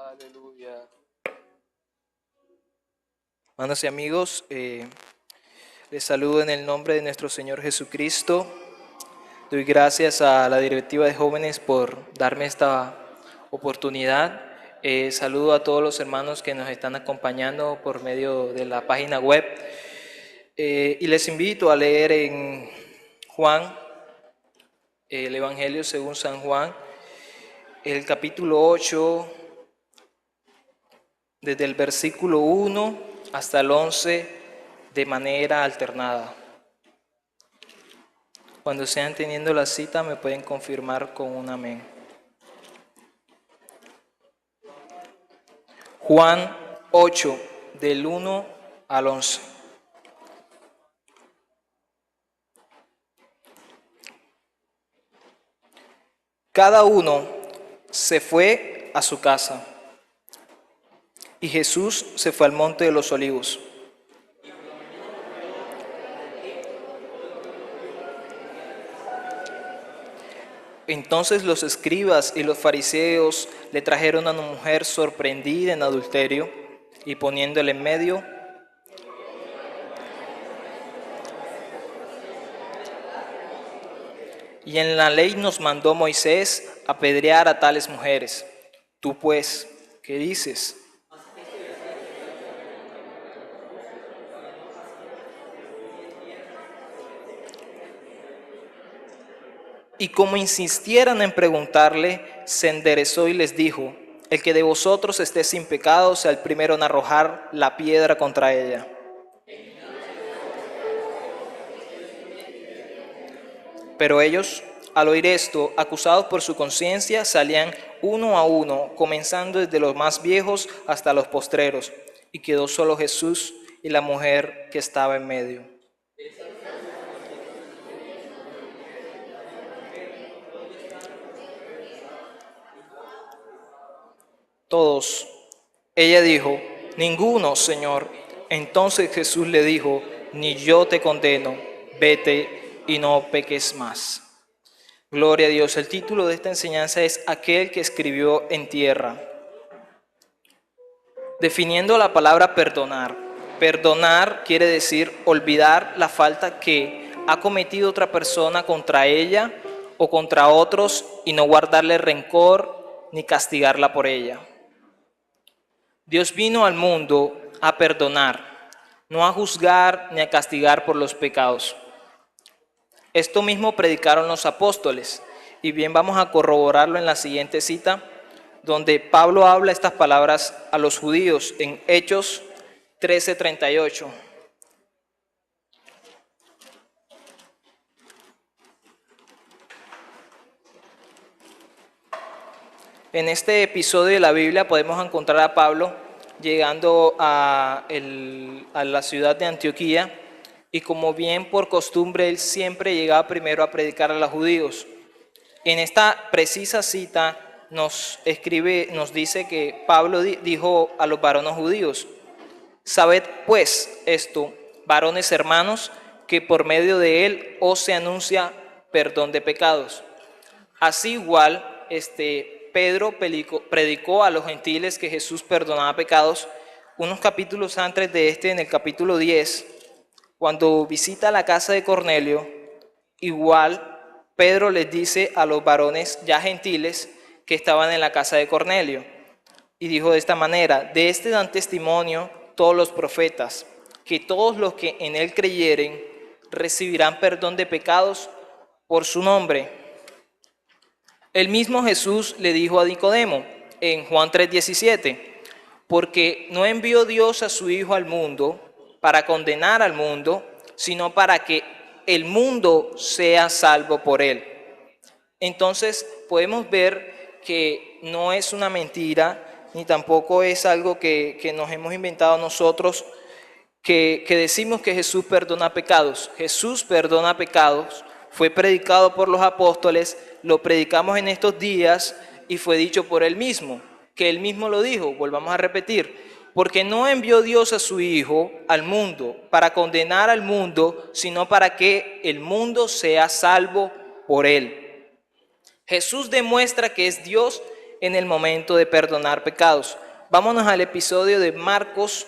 Aleluya. Hermanos y amigos, les saludo en el nombre de nuestro Señor Jesucristo. Doy gracias a la directiva de jóvenes por darme esta oportunidad. Saludo a todos los hermanos que nos están acompañando por medio de la página web. Y les invito a leer en Juan, el Evangelio según San Juan, el capítulo 8, desde el versículo 1 hasta el 11, de manera alternada. Cuando sean teniendo la cita, me pueden confirmar con un amén. Juan 8, del 1 al 11. Cada uno se fue a su casa, y Jesús se fue al monte de los Olivos. Entonces los escribas y los fariseos le trajeron a una mujer sorprendida en adulterio, y poniéndola en medio, y en la ley nos mandó Moisés apedrear a tales mujeres. Tú pues, ¿qué dices? Y como insistieran en preguntarle, se enderezó y les dijo: el que de vosotros esté sin pecado sea el primero en arrojar la piedra contra ella. Pero ellos, al oír esto, acusados por su conciencia, salían uno a uno, comenzando desde los más viejos hasta los postreros, y quedó solo Jesús y la mujer que estaba en medio. Todos. Ella dijo: ninguno, Señor. Entonces Jesús le dijo: ni yo te condeno, vete y no peques más. Gloria a Dios. El título de esta enseñanza es Aquel que escribió en tierra. Definiendo la palabra perdonar. Perdonar quiere decir olvidar la falta que ha cometido otra persona contra ella o contra otros y no guardarle rencor ni castigarla por ella. Dios vino al mundo a perdonar, no a juzgar ni a castigar por los pecados. Esto mismo predicaron los apóstoles, y bien vamos a corroborarlo en la siguiente cita, donde Pablo habla estas palabras a los judíos en Hechos 13:38. En este episodio de la Biblia podemos encontrar a Pablo llegando a la ciudad de Antioquía, y como bien por costumbre él siempre llegaba primero a predicar a los judíos. En esta precisa cita nos dice que Pablo dijo a los varones judíos: sabed pues esto, varones hermanos, que por medio de él os se anuncia perdón de pecados. Así igual Pedro predicó a los gentiles que Jesús perdonaba pecados. Unos capítulos antes de en el capítulo 10, cuando visita la casa de Cornelio, igual Pedro les dice a los varones ya gentiles que estaban en la casa de Cornelio, y dijo de esta manera: de este dan testimonio todos los profetas, que todos los que en él creyeren recibirán perdón de pecados por su nombre. El mismo Jesús le dijo a Nicodemo en Juan 3:17: porque no envió Dios a su Hijo al mundo para condenar al mundo, sino para que el mundo sea salvo por él. Entonces podemos ver que no es una mentira, ni tampoco es algo que nos hemos inventado nosotros, que decimos que Jesús perdona pecados. Jesús perdona pecados, fue predicado por los apóstoles, lo predicamos en estos días y fue dicho por él mismo, que él mismo lo dijo. Volvamos a repetir: porque no envió Dios a su Hijo al mundo para condenar al mundo, sino para que el mundo sea salvo por él. Jesús demuestra que es Dios en el momento de perdonar pecados. Vámonos al episodio de Marcos,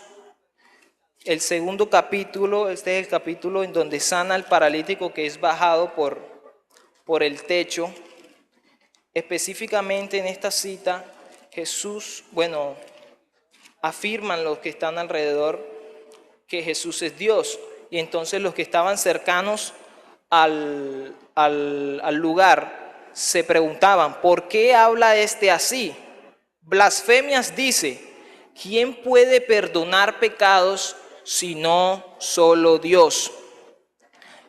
el segundo capítulo. Este es el capítulo en donde sana al paralítico que es bajado por el techo. Específicamente en esta cita, Jesús, afirman los que están alrededor que Jesús es Dios. Y entonces los que estaban cercanos al lugar se preguntaban, ¿por qué habla este así? Blasfemias dice, ¿quién puede perdonar pecados sino solo Dios?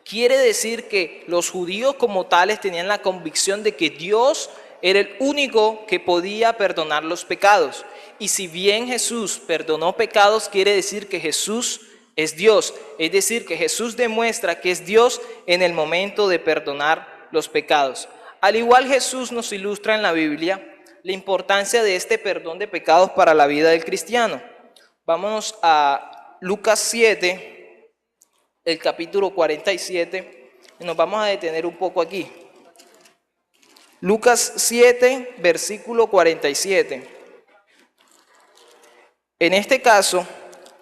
Quiere decir que los judíos como tales tenían la convicción de que Dios era el único que podía perdonar los pecados. Y si bien Jesús perdonó pecados, quiere decir que Jesús es Dios. Es decir, que Jesús demuestra que es Dios en el momento de perdonar los pecados. Al igual Jesús nos ilustra en la Biblia la importancia de este perdón de pecados para la vida del cristiano. Vámonos a Lucas 7. El capítulo 47, y nos vamos a detener un poco aquí. Lucas 7, versículo 47. En este caso,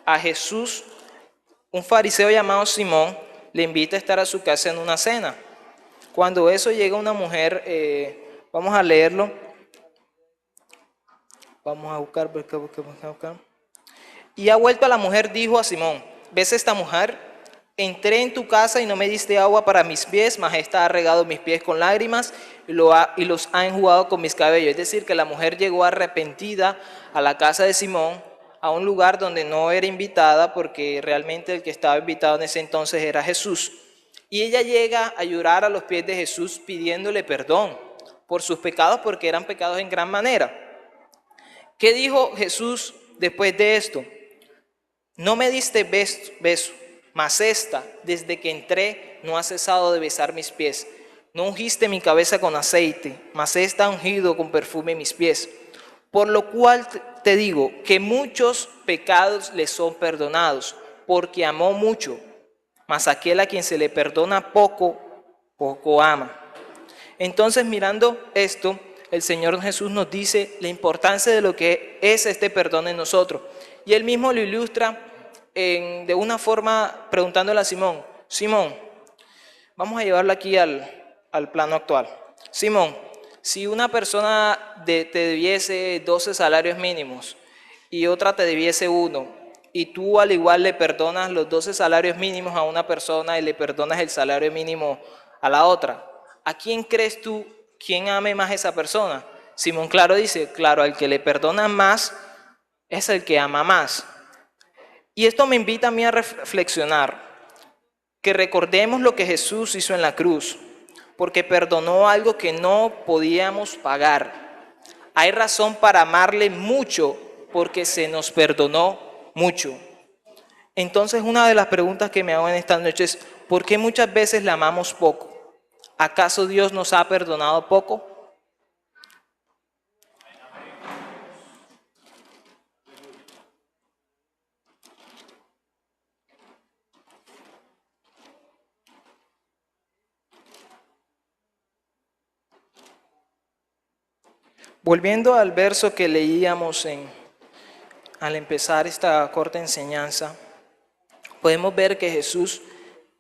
a Jesús, un fariseo llamado Simón, le invita a estar a su casa en una cena. Cuando eso llega una mujer, vamos a leerlo. Vamos a buscar. Y ha vuelto a la mujer, dijo a Simón, ¿ves esta mujer? Entré en tu casa y no me diste agua para mis pies, mas esta ha regado mis pies con lágrimas y los ha enjugado con mis cabellos. Es decir, que la mujer llegó arrepentida a la casa de Simón, a un lugar donde no era invitada, porque realmente el que estaba invitado en ese entonces era Jesús. Y ella llega a llorar a los pies de Jesús pidiéndole perdón por sus pecados, porque eran pecados en gran manera. ¿Qué dijo Jesús después de esto? No me diste beso. Mas esta, desde que entré, no ha cesado de besar mis pies. No ungiste mi cabeza con aceite, mas esta ha ungido con perfume mis pies. Por lo cual te digo que muchos pecados le son perdonados, porque amó mucho. Mas aquel a quien se le perdona poco, poco ama. Entonces, mirando esto, el Señor Jesús nos dice la importancia de lo que es este perdón en nosotros. Y Él mismo lo ilustra de una forma preguntándole a Simón, Simón, vamos a llevarlo aquí al plano actual. Simón, si una persona te debiese 12 salarios mínimos y otra te debiese 1, y tú al igual le perdonas los 12 salarios mínimos a una persona y le perdonas el salario mínimo a la otra, ¿a quién crees tú quién ame más a esa persona? Simón claro dice, claro, al que le perdona más es el que ama más. Y esto me invita a mí a reflexionar, que recordemos lo que Jesús hizo en la cruz, porque perdonó algo que no podíamos pagar. Hay razón para amarle mucho, porque se nos perdonó mucho. Entonces, una de las preguntas que me hago en esta noche es, ¿por qué muchas veces le amamos poco? ¿Acaso Dios nos ha perdonado poco? Volviendo al verso que leíamos al empezar esta corta enseñanza, podemos ver que Jesús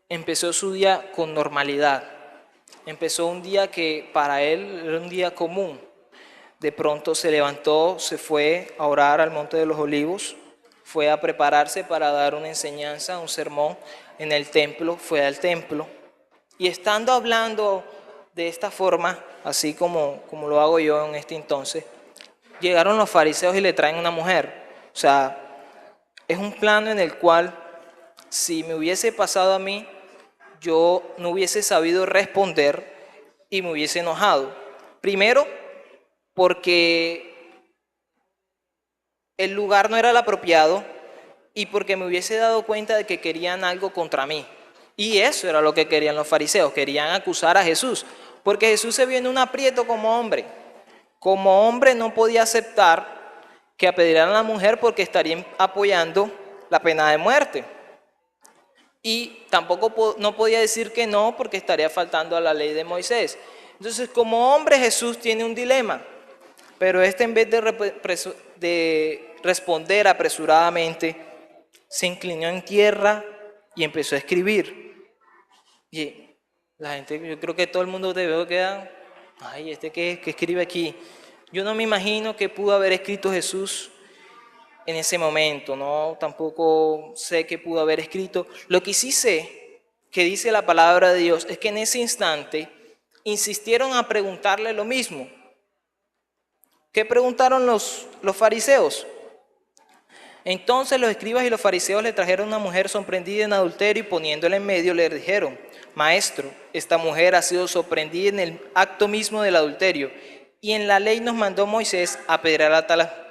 empezó su día con normalidad. Empezó un día que para él era un día común. De pronto se levantó, se fue a orar al Monte de los Olivos, fue a prepararse para dar una enseñanza, un sermón en el templo, fue al templo. Y estando hablando de esta forma, así como lo hago yo en este entonces, llegaron los fariseos y le traen una mujer. O sea, es un plano en el cual si me hubiese pasado a mí, yo no hubiese sabido responder y me hubiese enojado. Primero, porque el lugar no era el apropiado y porque me hubiese dado cuenta de que querían algo contra mí. Y eso era lo que querían los fariseos, querían acusar a Jesús, porque Jesús se vio en un aprieto como hombre. Como hombre no podía aceptar que apedrearan a la mujer porque estarían apoyando la pena de muerte. Y tampoco no podía decir que no porque estaría faltando a la ley de Moisés. Entonces, como hombre Jesús tiene un dilema. Pero este, en vez de responder apresuradamente, se inclinó en tierra y empezó a escribir. Y la gente, yo creo que todo el mundo debe quedar, ay, ¿qué escribe aquí? Yo no me imagino que pudo haber escrito Jesús en ese momento, no, tampoco sé qué pudo haber escrito. Lo que sí sé, que dice la palabra de Dios, es que en ese instante insistieron a preguntarle lo mismo. ¿Qué preguntaron los fariseos? Entonces los escribas y los fariseos le trajeron a una mujer sorprendida en adulterio y poniéndola en medio le dijeron: Maestro, esta mujer ha sido sorprendida en el acto mismo del adulterio, y en la ley nos mandó Moisés apedrear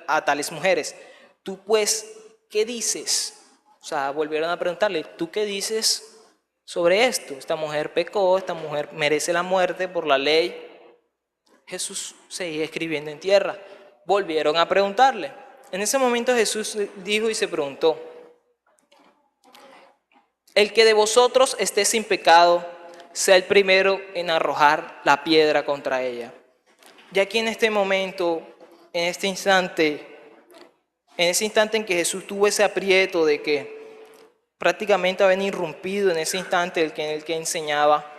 a tales mujeres. Tú pues, ¿qué dices? O sea, volvieron a preguntarle: ¿tú qué dices sobre esto? Esta mujer pecó, esta mujer merece la muerte por la ley. Jesús seguía escribiendo en tierra. Volvieron a preguntarle. En ese momento Jesús dijo y se preguntó: el que de vosotros esté sin pecado, sea el primero en arrojar la piedra contra ella. Y aquí en este momento, en ese instante en que Jesús tuvo ese aprieto de que prácticamente habían irrumpido en ese instante en el que enseñaba,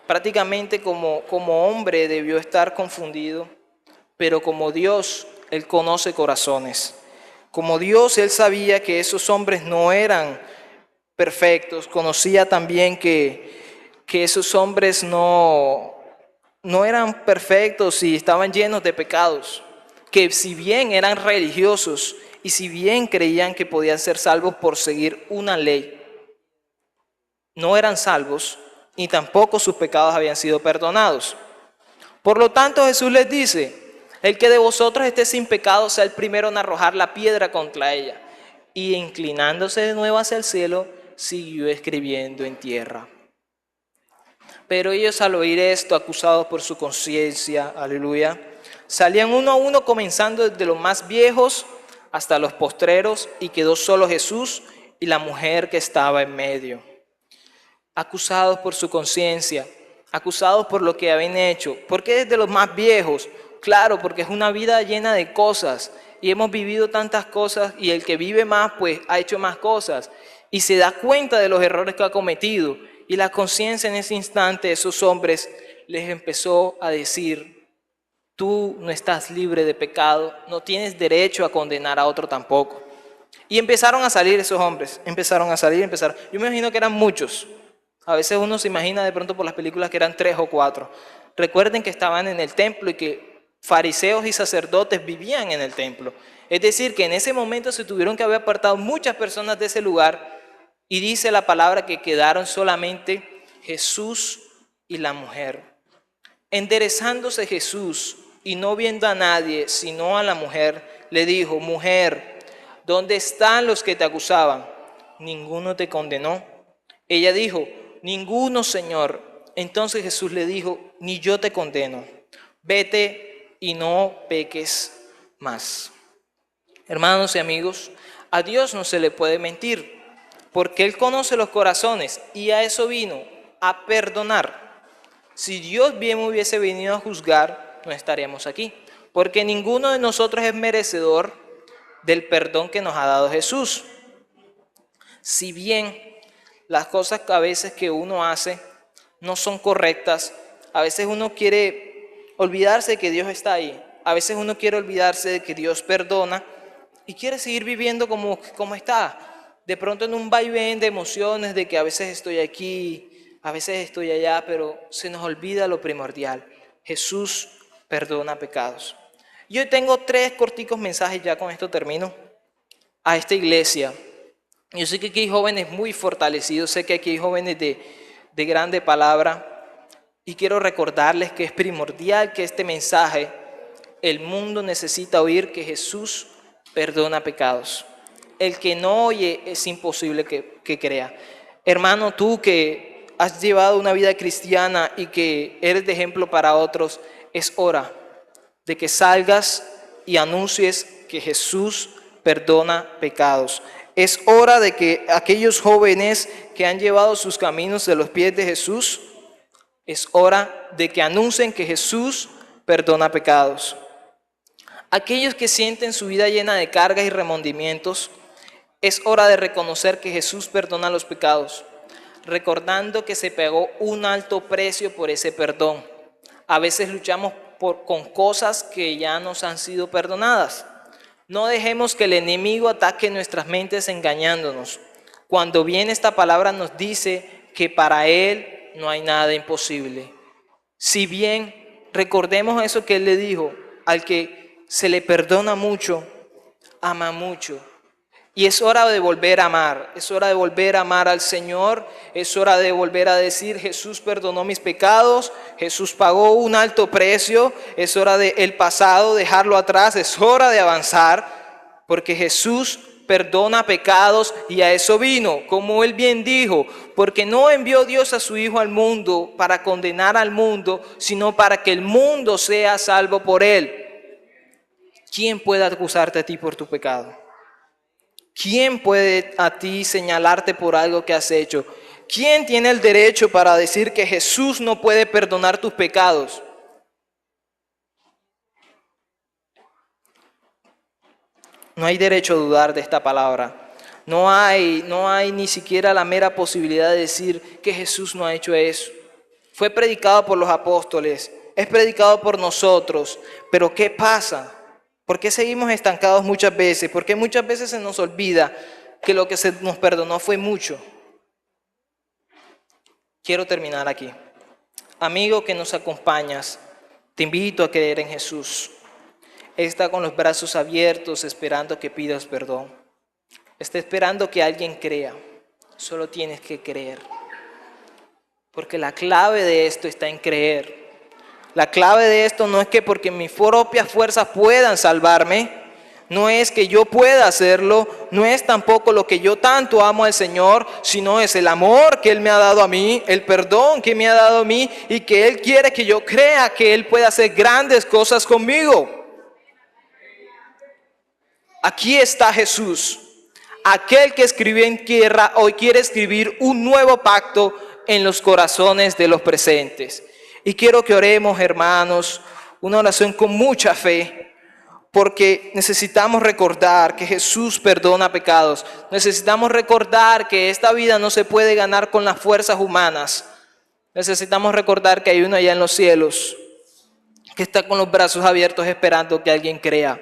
prácticamente como hombre debió estar confundido, pero como Dios, Él conoce corazones. Como Dios, Él sabía que esos hombres no eran perfectos, conocía también que esos hombres no eran perfectos y estaban llenos de pecados, que si bien eran religiosos y si bien creían que podían ser salvos por seguir una ley, no eran salvos ni tampoco sus pecados habían sido perdonados. Por lo tanto, Jesús les dice: el que de vosotros esté sin pecado sea el primero en arrojar la piedra contra ella. Y inclinándose de nuevo hacia el cielo, siguió escribiendo en tierra. Pero ellos, al oír esto, acusados por su conciencia, aleluya, salían uno a uno, comenzando desde los más viejos hasta los postreros, y quedó solo Jesús y la mujer que estaba en medio. Acusados por su conciencia, acusados por lo que habían hecho. ¿Por qué desde los más viejos? Claro, porque es una vida llena de cosas y hemos vivido tantas cosas, y el que vive más pues ha hecho más cosas y se da cuenta de los errores que ha cometido, y la conciencia en ese instante de esos hombres les empezó a decir: tú no estás libre de pecado, no tienes derecho a condenar a otro tampoco. Y empezaron a salir esos hombres, empezaron. Yo me imagino que eran muchos. A veces uno se imagina de pronto por las películas que eran 3 o 4. Recuerden que estaban en el templo y que fariseos y sacerdotes vivían en el templo. Es decir, que en ese momento se tuvieron que haber apartado muchas personas de ese lugar, y dice la palabra que quedaron solamente Jesús y la mujer. Enderezándose Jesús y no viendo a nadie sino a la mujer, le dijo: mujer, ¿dónde están los que te acusaban? ¿Ninguno te condenó? Ella dijo: ninguno, Señor. Entonces Jesús le dijo: ni yo te condeno. Vete y no peques más. Hermanos y amigos, a Dios no se le puede mentir, porque Él conoce los corazones y a eso vino, a perdonar. Si Dios bien hubiese venido a juzgar, no estaríamos aquí, porque ninguno de nosotros es merecedor del perdón que nos ha dado Jesús. Si bien las cosas que a veces que uno hace no son correctas, a veces uno quiere olvidarse de que Dios está ahí, a veces uno quiere olvidarse de que Dios perdona y quiere seguir viviendo como está, de pronto en un vaivén de emociones, de que a veces estoy aquí, a veces estoy allá, pero se nos olvida lo primordial: Jesús perdona pecados. Yo tengo 3 corticos mensajes, ya con esto termino, a esta iglesia. Yo sé que aquí hay jóvenes muy fortalecidos, sé que aquí hay jóvenes de grande palabra, y quiero recordarles que es primordial que este mensaje, el mundo necesita oír que Jesús perdona pecados. El que no oye es imposible que crea. Hermano, tú que has llevado una vida cristiana y que eres de ejemplo para otros, es hora de que salgas y anuncies que Jesús perdona pecados. Es hora de que aquellos jóvenes que han llevado sus caminos de los pies de Jesús, es hora de que anuncien que Jesús perdona pecados. Aquellos que sienten su vida llena de cargas y remordimientos, es hora de reconocer que Jesús perdona los pecados, recordando que se pagó un alto precio por ese perdón. A veces luchamos con cosas que ya nos han sido perdonadas. No dejemos que el enemigo ataque nuestras mentes engañándonos. Cuando bien esta palabra nos dice que para él no hay nada imposible. Si bien recordemos eso que él le dijo, al que se le perdona mucho, ama mucho. Y es hora de volver a amar, es hora de volver a amar al Señor, es hora de volver a decir: Jesús perdonó mis pecados, Jesús pagó un alto precio, es hora de el pasado dejarlo atrás, es hora de avanzar, porque Jesús perdona pecados y a eso vino, como él bien dijo, porque no envió Dios a su Hijo al mundo para condenar al mundo, sino para que el mundo sea salvo por él. ¿Quién puede acusarte a ti por tu pecado? ¿Quién puede a ti señalarte por algo que has hecho? ¿Quién tiene el derecho para decir que Jesús no puede perdonar tus pecados? No hay derecho a dudar de esta palabra. No hay ni siquiera la mera posibilidad de decir que Jesús no ha hecho eso. Fue predicado por los apóstoles, es predicado por nosotros, pero ¿qué pasa? ¿Por qué seguimos estancados muchas veces? ¿Por qué muchas veces se nos olvida que lo que se nos perdonó fue mucho? Quiero terminar aquí. Amigo que nos acompañas, te invito a creer en Jesús. Él está con los brazos abiertos esperando que pidas perdón. Está esperando que alguien crea. Solo tienes que creer. Porque la clave de esto está en creer. La clave de esto no es que porque mis propias fuerzas puedan salvarme, no es que yo pueda hacerlo, no es tampoco lo que yo tanto amo al Señor, sino es el amor que Él me ha dado a mí, el perdón que me ha dado a mí y que Él quiere que yo crea que Él puede hacer grandes cosas conmigo. Aquí está Jesús, aquel que escribió en tierra, hoy quiere escribir un nuevo pacto en los corazones de los presentes. Y quiero que oremos, hermanos, una oración con mucha fe, porque necesitamos recordar que Jesús perdona pecados. Necesitamos recordar que esta vida no se puede ganar con las fuerzas humanas. Necesitamos recordar que hay uno allá en los cielos que está con los brazos abiertos esperando que alguien crea.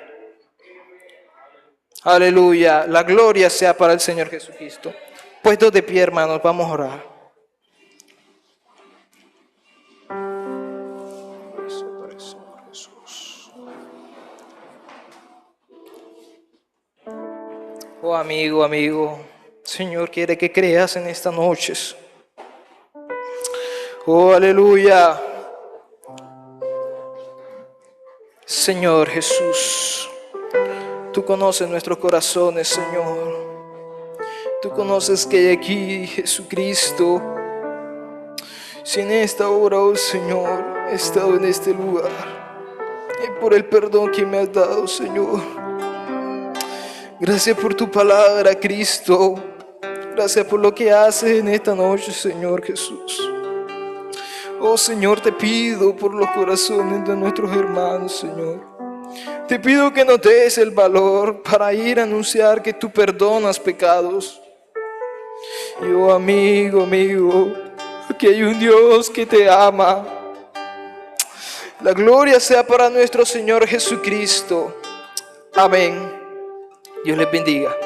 Aleluya, la gloria sea para el Señor Jesucristo. Puestos de pie, hermanos, vamos a orar. Oh amigo, Señor quiere que creas en esta noche. Oh, aleluya. Señor Jesús, tú conoces nuestros corazones, Señor. Tú conoces que hay aquí, Jesucristo. Si en esta hora, oh Señor, he estado en este lugar, y por el perdón que me has dado, Señor. Gracias por tu palabra, Cristo. Gracias por lo que haces en esta noche, Señor Jesús. Oh Señor, te pido por los corazones de nuestros hermanos, Señor. Te pido que nos des el valor para ir a anunciar que tú perdonas pecados. Y oh amigo, que hay un Dios que te ama. La gloria sea para nuestro Señor Jesucristo. Amén. Dios les bendiga.